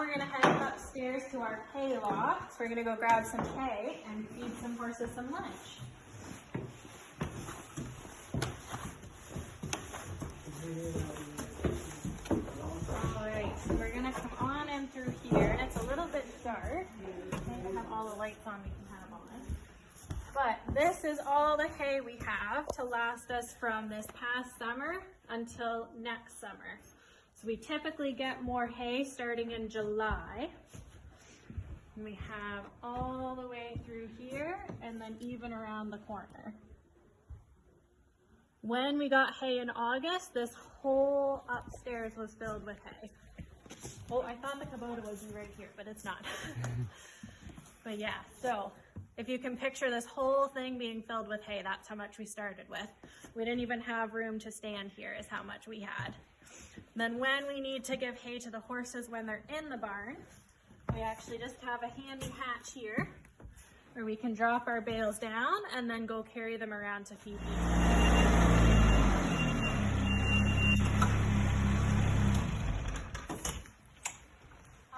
we're gonna head upstairs to our hay loft. We're gonna go grab some hay and feed some horses some lunch. Alright, so we're gonna come on in through here, and it's a little bit dark. We have all the lights on, we can have on. But this is all the hay we have to last us from this past summer until next summer. So we typically get more hay starting in July. And we have all the way through here and then even around the corner. When we got hay in August, this whole upstairs was filled with hay. Oh, I thought the Kubota would be right here, but it's not. But yeah, so if you can picture this whole thing being filled with hay, that's how much we started with. We didn't even have room to stand here is how much we had. Then when we need to give hay to the horses when they're in the barn, we actually just have a handy hatch here where we can drop our bales down and then go carry them around to feed these.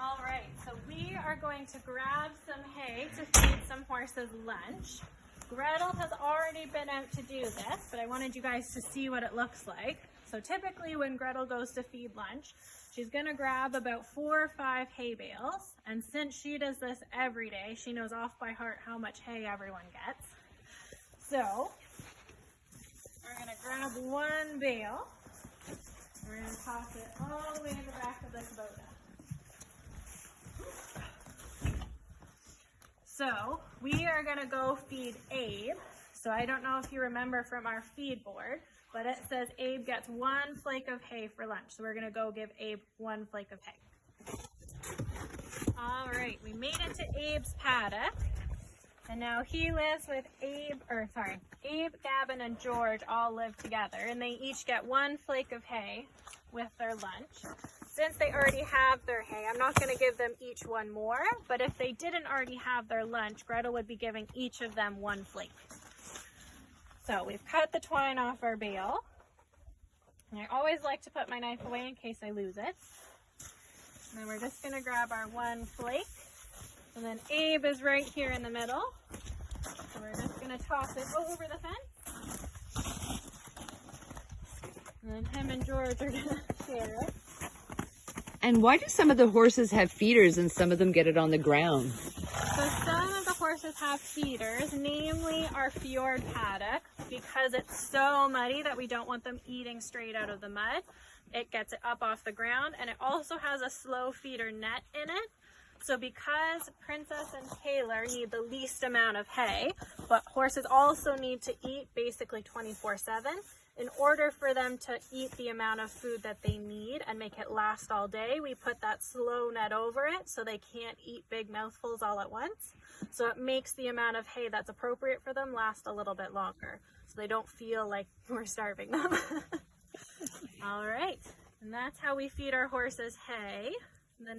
All right, so we are going to grab some hay to feed some horses lunch. Gretel has already been out to do this, but I wanted you guys to see what it looks like. So typically when Gretel goes to feed lunch, she's gonna grab about 4 or 5 hay bales. And since she does this every day, she knows off by heart how much hay everyone gets. So we're gonna grab 1 bale. We're gonna toss it all the way in the back of the Kubota. So we are gonna go feed Abe. So I don't know if you remember from our feed board, but it says Abe gets 1 flake of hay for lunch. So we're gonna go give Abe 1 flake of hay. All right, we made it to Abe's paddock. And now he lives with Abe, Gavin, and George all live together. And they each get 1 flake of hay with their lunch. Since they already have their hay, I'm not gonna give them each 1 more, but if they didn't already have their lunch, Gretel would be giving each of them 1 flake. So we've cut the twine off our bale. And I always like to put my knife away in case I lose it. And then we're just gonna grab our 1 flake. And then Abe is right here in the middle. So we're just gonna toss it over the fence. And then him and George are gonna share it. And why do some of the horses have feeders and some of them get it on the ground? So some of the horses have feeders, namely our fjord paddock, because it's so muddy that we don't want them eating straight out of the mud. It gets it up off the ground, and it also has a slow feeder net in it. So because Princess and Taylor need the least amount of hay, but horses also need to eat basically 24/7, in order for them to eat the amount of food that they need and make it last all day, we put that slow net over it so they can't eat big mouthfuls all at once. So it makes the amount of hay that's appropriate for them last a little bit longer, so they don't feel like we're starving them. All right, and that's how we feed our horses hay.